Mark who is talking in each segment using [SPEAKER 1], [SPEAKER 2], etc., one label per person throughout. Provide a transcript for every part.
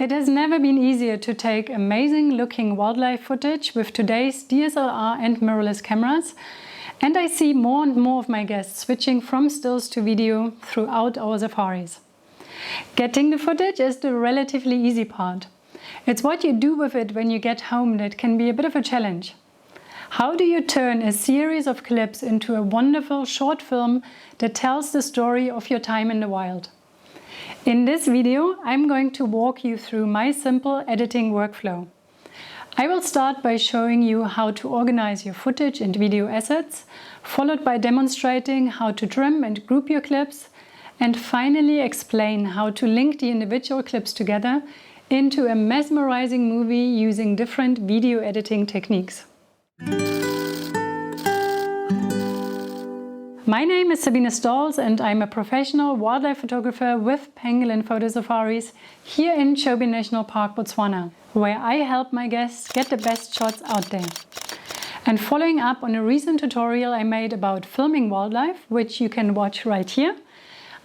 [SPEAKER 1] It has never been easier to take amazing looking wildlife footage with today's DSLR and mirrorless cameras, and I see more and more of my guests switching from stills to video throughout our safaris. Getting the footage is the relatively easy part. It's what you do with it when you get home that can be a bit of a challenge. How do you turn a series of clips into a wonderful short film that tells the story of your time in the wild? In this video, I'm going to walk you through my simple editing workflow. I will start by showing you how to organize your footage and video assets, followed by demonstrating how to trim and group your clips, and finally explain how to link the individual clips together into a mesmerizing movie using different video editing techniques. My name is Sabine and I'm a professional wildlife photographer with Pangolin Photo Safaris here in Chobe National Park, Botswana, where I help my guests get the best shots out there. And following up on a recent tutorial I made about filming wildlife, which you can watch right here,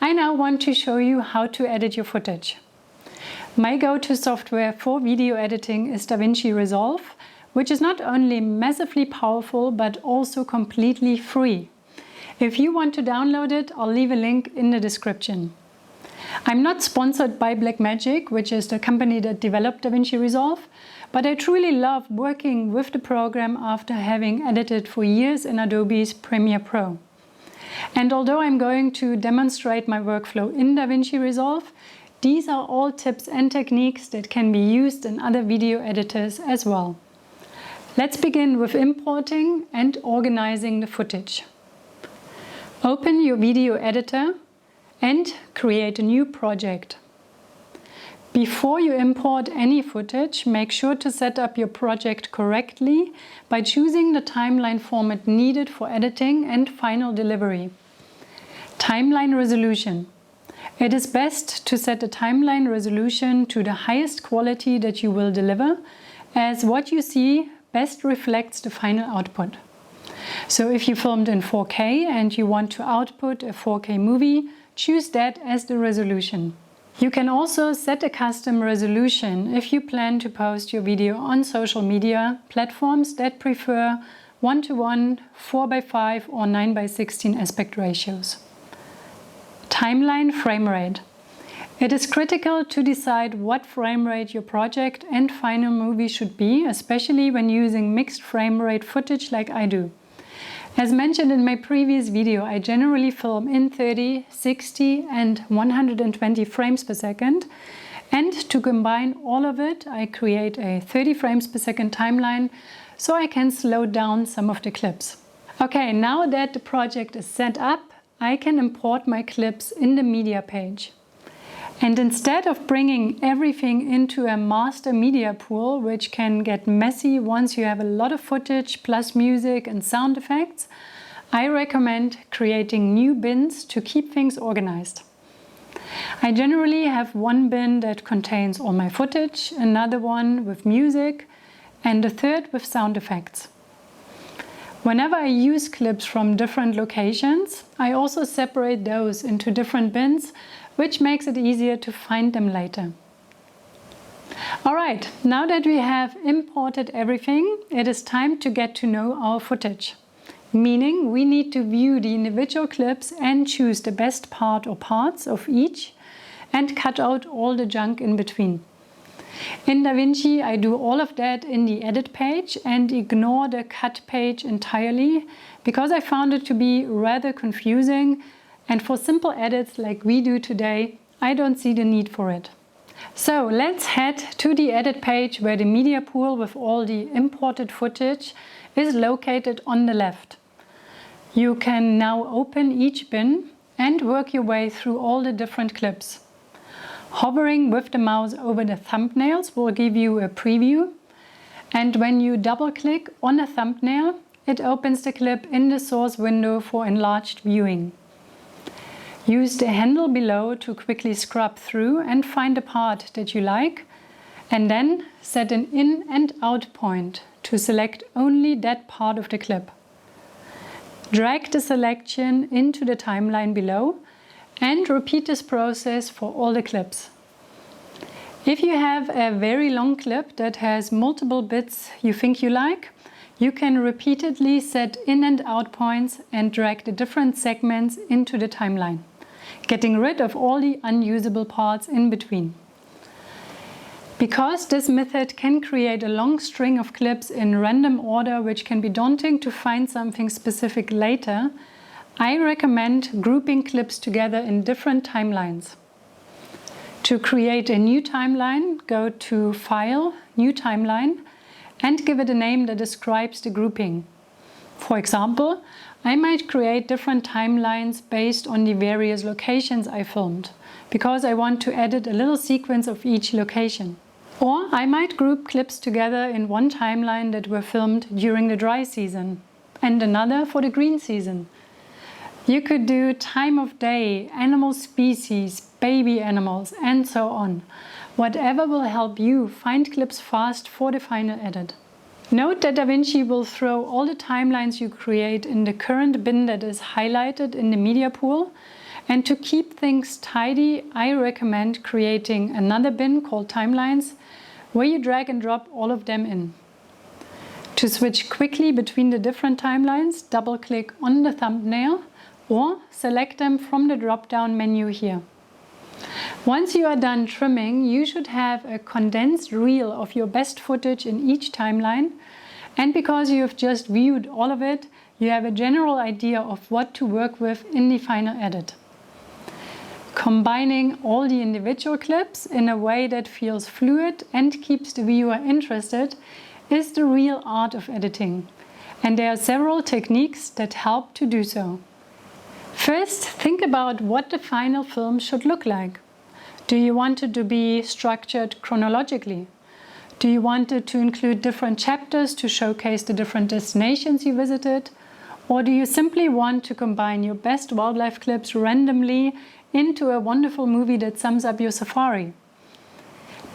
[SPEAKER 1] I now want to show you how to edit your footage. My go-to software for video editing is Davinci Resolve, which is not only massively powerful but also completely free. If you want to download it, I'll leave a link in the description. I'm not sponsored by Blackmagic, which is the company that developed Davinci Resolve, but I truly love working with the program after having edited for years in Adobe's Premiere Pro. And although I'm going to demonstrate my workflow in Davinci Resolve, these are all tips and techniques that can be used in other video editors as well. Let's begin with importing and organizing the footage. Open your video editor and create a new project. Before you import any footage, make sure to set up your project correctly by choosing the timeline format needed for editing and final delivery. Timeline resolution. It is best to set the timeline resolution to the highest quality that you will deliver, as what you see best reflects the final output. So if you filmed in 4K and you want to output a 4K movie, choose that as the resolution. You can also set a custom resolution if you plan to post your video on social media platforms that prefer 1:1, 4:5 or 9:16 aspect ratios. Timeline frame rate. It is critical to decide what frame rate your project and final movie should be, especially when using mixed frame rate footage like I do. As mentioned in my previous video, I generally film in 30, 60 and 120 frames per second, and to combine all of it I create a 30 frames per second timeline so I can slow down some of the clips. Okay, now that the project is set up, I can import my clips in the media page. And instead of bringing everything into a master media pool, which can get messy once you have a lot of footage plus music and sound effects, I recommend creating new bins to keep things organized. I generally have one bin that contains all my footage, another one with music, and a third with sound effects. Whenever I use clips from different locations, I also separate those into different bins, which makes it easier to find them later. Alright, now that we have imported everything, it is time to get to know our footage. Meaning we need to view the individual clips and choose the best part or parts of each and cut out all the junk in between. In Davinci I do all of that in the edit page and ignore the cut page entirely because I found it to be rather confusing, and for simple edits like we do today, I don't see the need for it. So let's head to the edit page where the media pool with all the imported footage is located on the left. You can now open each bin and work your way through all the different clips. Hovering with the mouse over the thumbnails will give you a preview, and when you double click on a thumbnail, it opens the clip in the source window for enlarged viewing. Use the handle below to quickly scrub through and find a part that you like, and then set an in and out point to select only that part of the clip. Drag the selection into the timeline below and repeat this process for all the clips. If you have a very long clip that has multiple bits you think you like, you can repeatedly set in and out points and drag the different segments into the timeline, getting rid of all the unusable parts in between. Because this method can create a long string of clips in random order, which can be daunting to find something specific later, I recommend grouping clips together in different timelines. To create a new timeline, go to File, New Timeline, and give it a name that describes the grouping. For example, I might create different timelines based on the various locations I filmed, because I want to edit a little sequence of each location. Or I might group clips together in one timeline that were filmed during the dry season, and another for the green season. You could do time of day, animal species, baby animals, and so on. Whatever will help you find clips fast for the final edit. Note that Davinci will throw all the timelines you create in the current bin that is highlighted in the media pool. And to keep things tidy, I recommend creating another bin called Timelines, where you drag and drop all of them in. To switch quickly between the different timelines, double-click on the thumbnail or select them from the drop-down menu here. Once you are done trimming, you should have a condensed reel of your best footage in each timeline, and because you have just viewed all of it, you have a general idea of what to work with in the final edit. Combining all the individual clips in a way that feels fluid and keeps the viewer interested is the real art of editing, and there are several techniques that help to do so. First, think about what the final film should look like. Do you want it to be structured chronologically? Do you want it to include different chapters to showcase the different destinations you visited? Or do you simply want to combine your best wildlife clips randomly into a wonderful movie that sums up your safari?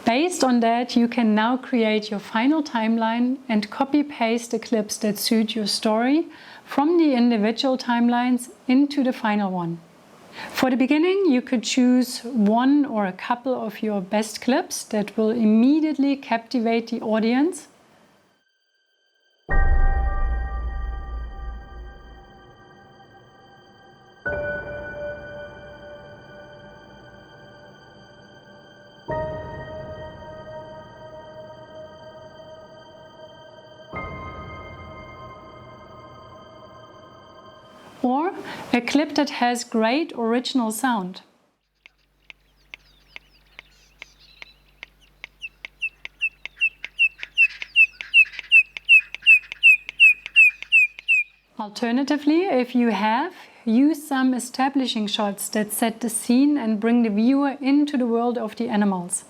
[SPEAKER 1] Based on that, you can now create your final timeline and copy-paste the clips that suit your story from the individual timelines into the final one. For the beginning, you could choose one or a couple of your best clips that will immediately captivate the audience. Or a clip that has great original sound. Alternatively, if you have, use some establishing shots that set the scene and bring the viewer into the world of the animals.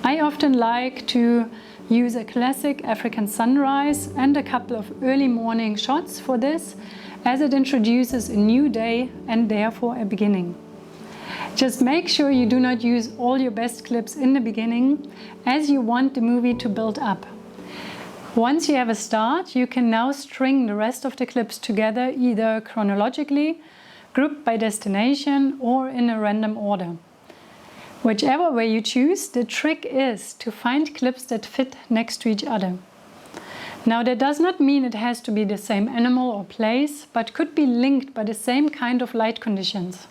[SPEAKER 1] I often like to use a classic African sunrise and a couple of early morning shots for this, as it introduces a new day and therefore a beginning. Just make sure you do not use all your best clips in the beginning, as you want the movie to build up. Once you have a start, you can now string the rest of the clips together either chronologically, grouped by destination, or in a random order. Whichever way you choose, the trick is to find clips that fit next to each other. Now, that does not mean it has to be the same animal or place, but could be linked by the same kind of light conditions.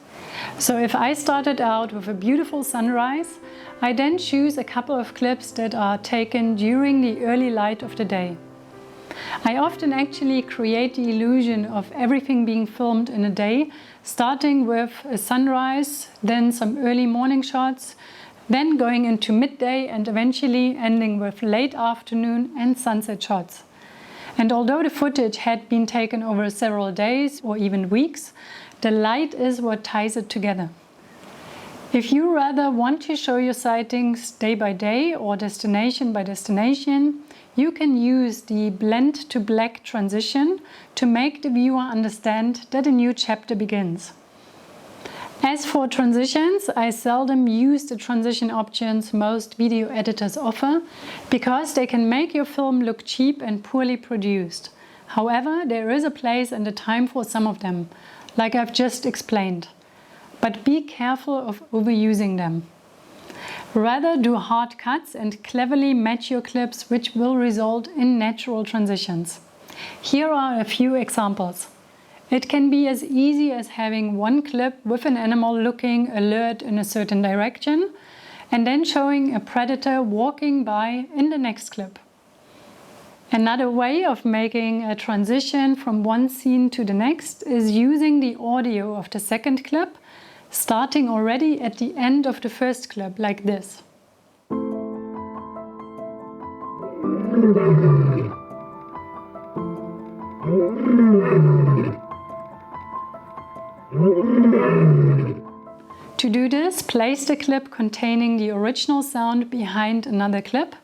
[SPEAKER 1] So if I started out with a beautiful sunrise, I then choose a couple of clips that are taken during the early light of the day. I often actually create the illusion of everything being filmed in a day, starting with a sunrise, then some early morning shots, then going into midday and eventually ending with late afternoon and sunset shots. And although the footage had been taken over several days or even weeks, the light is what ties it together. If you rather want to show your sightings day by day or destination by destination, you can use the blend to black transition to make the viewer understand that a new chapter begins. As for transitions, I seldom use the transition options most video editors offer, because they can make your film look cheap and poorly produced. However, there is a place and a time for some of them, like I've just explained. But be careful of overusing them. Rather, do hard cuts and cleverly match your clips, which will result in natural transitions. Here are a few examples. It can be as easy as having one clip with an animal looking alert in a certain direction and then showing a predator walking by in the next clip. Another way of making a transition from one scene to the next is using the audio of the second clip, starting already at the end of the first clip, like this. To do this, place the clip containing the original sound behind another clip.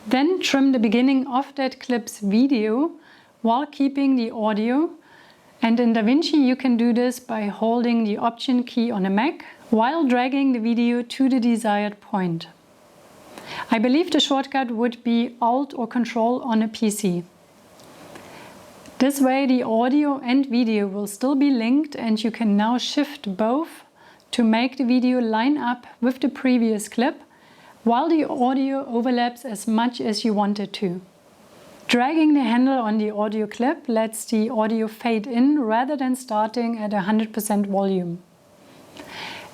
[SPEAKER 1] Then trim the beginning of that clip's video while keeping the audio. And in Davinci you can do this by holding the Option key on a Mac while dragging the video to the desired point. I believe the shortcut would be Alt or Control on a PC. This way the audio and video will still be linked and you can now shift both to make the video line up with the previous clip, while the audio overlaps as much as you want it to. Dragging the handle on the audio clip lets the audio fade in rather than starting at 100% volume.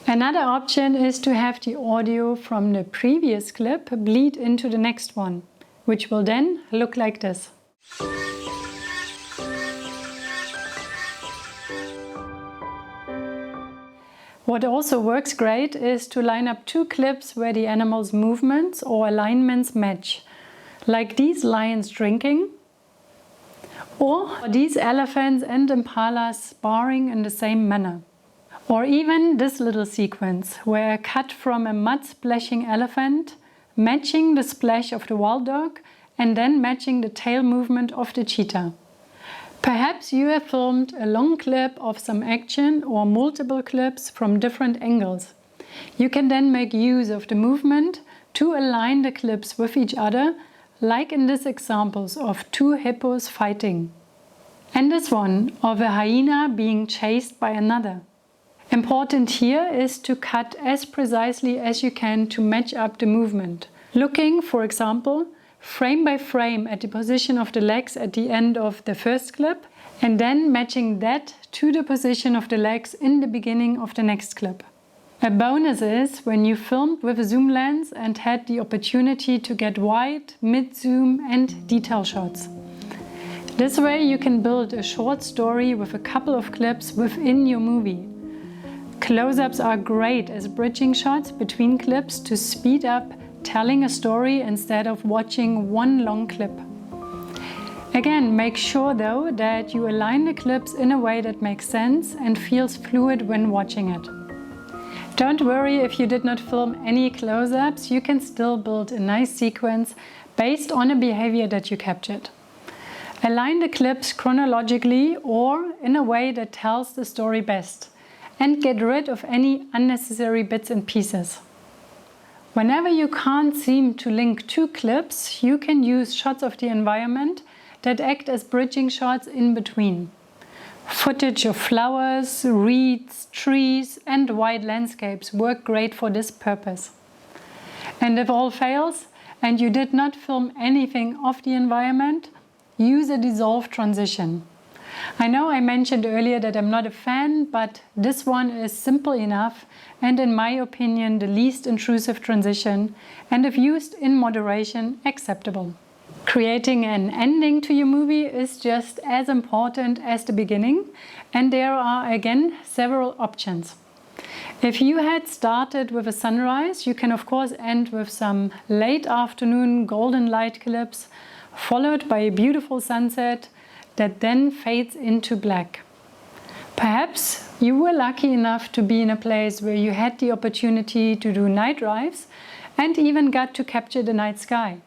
[SPEAKER 1] Another option is to have the audio from the previous clip bleed into the next one, which will then look like this. What also works great is to line up two clips where the animal's movements or alignments match, like these lions drinking, or these elephants and impalas sparring in the same manner. Or even this little sequence, where a cut from a mud-splashing elephant, matching the splash of the wild dog, and then matching the tail movement of the cheetah. Perhaps you have filmed a long clip of some action or multiple clips from different angles. You can then make use of the movement to align the clips with each other, like in this examples of two hippos fighting. And this one of a hyena being chased by another. Important here is to cut as precisely as you can to match up the movement. Looking, for example, frame by frame at the position of the legs at the end of the first clip and then matching that to the position of the legs in the beginning of the next clip. A bonus is when you filmed with a zoom lens and had the opportunity to get wide, mid-zoom and detail shots. This way you can build a short story with a couple of clips within your movie. Close-ups are great as bridging shots between clips to speed up telling a story instead of watching one long clip. Again, make sure though that you align the clips in a way that makes sense and feels fluid when watching it. Don't worry if you did not film any close-ups, you can still build a nice sequence based on a behavior that you captured. Align the clips chronologically or in a way that tells the story best, and get rid of any unnecessary bits and pieces. Whenever you can't seem to link two clips, you can use shots of the environment that act as bridging shots in between. Footage of flowers, reeds, trees and wide landscapes work great for this purpose. And if all fails and you did not film anything of the environment, use a dissolve transition. I know I mentioned earlier that I'm not a fan, but this one is simple enough and in my opinion the least intrusive transition, and if used in moderation, acceptable. Creating an ending to your movie is just as important as the beginning, and there are again several options. If you had started with a sunrise, you can of course end with some late afternoon golden light clips, followed by a beautiful sunset that then fades into black. Perhaps you were lucky enough to be in a place where you had the opportunity to do night drives and even got to capture the night sky.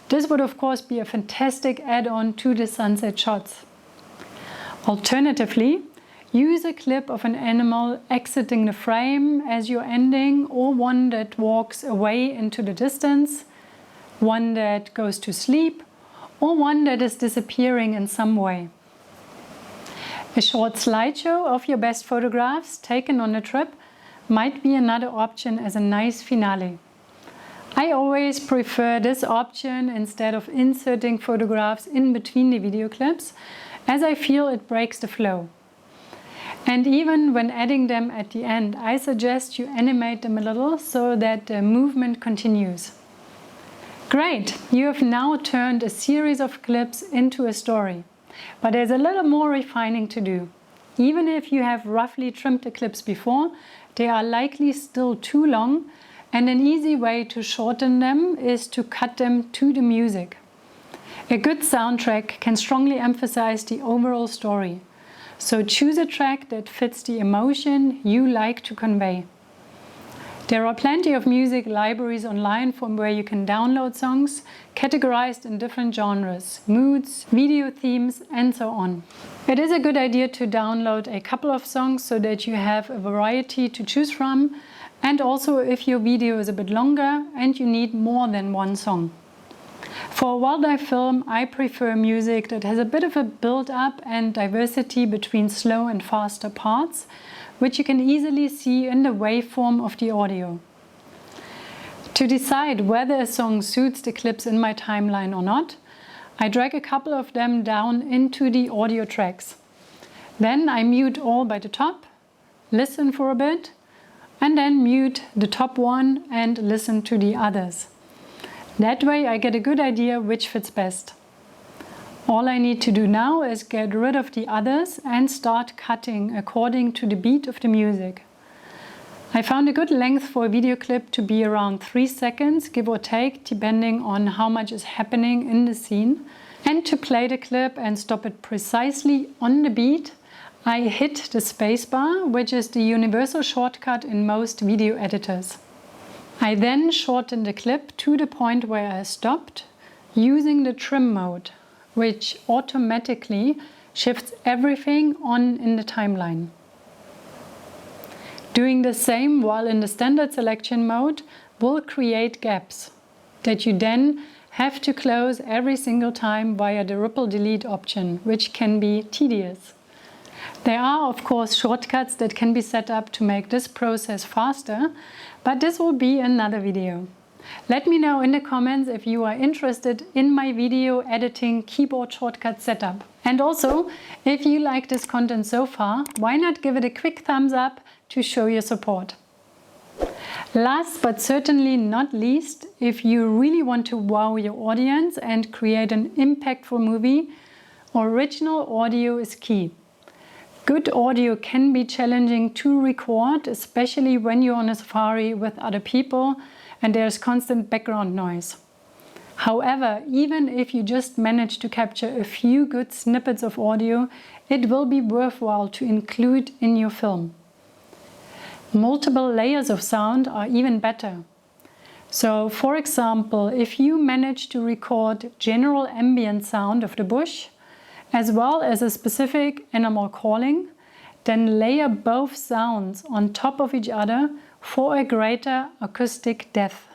[SPEAKER 1] This would of course be a fantastic add-on to the sunset shots. Alternatively, use a clip of an animal exiting the frame as your ending, or one that walks away into the distance, one that goes to sleep, or one that is disappearing in some way. A short slideshow of your best photographs taken on a trip might be another option as a nice finale. I always prefer this option instead of inserting photographs in between the video clips, as I feel it breaks the flow. And even when adding them at the end, I suggest you animate them a little so that the movement continues. Great! You have now turned a series of clips into a story. But there's a little more refining to do. Even if you have roughly trimmed the clips before, they are likely still too long, and an easy way to shorten them is to cut them to the music. A good soundtrack can strongly emphasize the overall story. So choose a track that fits the emotion you like to convey. There are plenty of music libraries online from where you can download songs, categorized in different genres, moods, video themes, and so on. It is a good idea to download a couple of songs so that you have a variety to choose from, and also if your video is a bit longer and you need more than one song. For a wildlife film, I prefer music that has a bit of a build-up and diversity between slow and faster parts, which you can easily see in the waveform of the audio. To decide whether a song suits the clips in my timeline or not, I drag a couple of them down into the audio tracks. Then I mute all by the top, listen for a bit, and then mute the top one and listen to the others. That way I get a good idea which fits best. All I need to do now is get rid of the others and start cutting according to the beat of the music. I found a good length for a video clip to be around 3 seconds, give or take, depending on how much is happening in the scene. And to play the clip and stop it precisely on the beat, I hit the spacebar, which is the universal shortcut in most video editors. I then shorten the clip to the point where I stopped using the trim mode, which automatically shifts everything on in the timeline. Doing the same while in the standard selection mode will create gaps that you then have to close every single time via the ripple delete option, which can be tedious. There are of course shortcuts that can be set up to make this process faster, but this will be another video. Let me know in the comments if you are interested in my video editing keyboard shortcut setup. And also, if you like this content so far, why not give it a quick thumbs up to show your support. Last but certainly not least, if you really want to wow your audience and create an impactful movie, original audio is key. Good audio can be challenging to record, especially when you're on a safari with other people and there's constant background noise. However, even if you just manage to capture a few good snippets of audio, it will be worthwhile to include in your film. Multiple layers of sound are even better. So, for example, if you manage to record general ambient sound of the bush, as well as a specific animal calling, then layer both sounds on top of each other for a greater acoustic depth.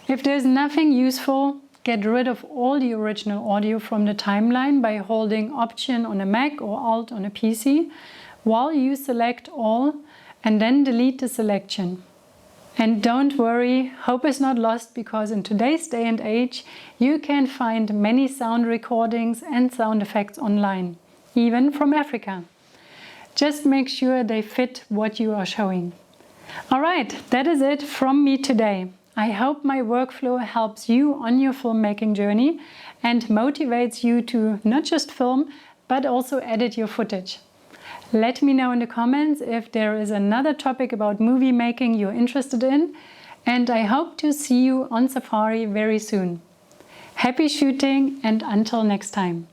[SPEAKER 1] If there's nothing useful, get rid of all the original audio from the timeline by holding Option on a Mac or Alt on a PC while you select all and then delete the selection. And don't worry, hope is not lost, because in today's day and age you can find many sound recordings and sound effects online, even from Africa. Just make sure they fit what you are showing. Alright, that is it from me today. I hope my workflow helps you on your filmmaking journey and motivates you to not just film, but also edit your footage. Let me know in the comments if there is another topic about movie making you're interested in, and I hope to see you on safari very soon. Happy shooting, and until next time.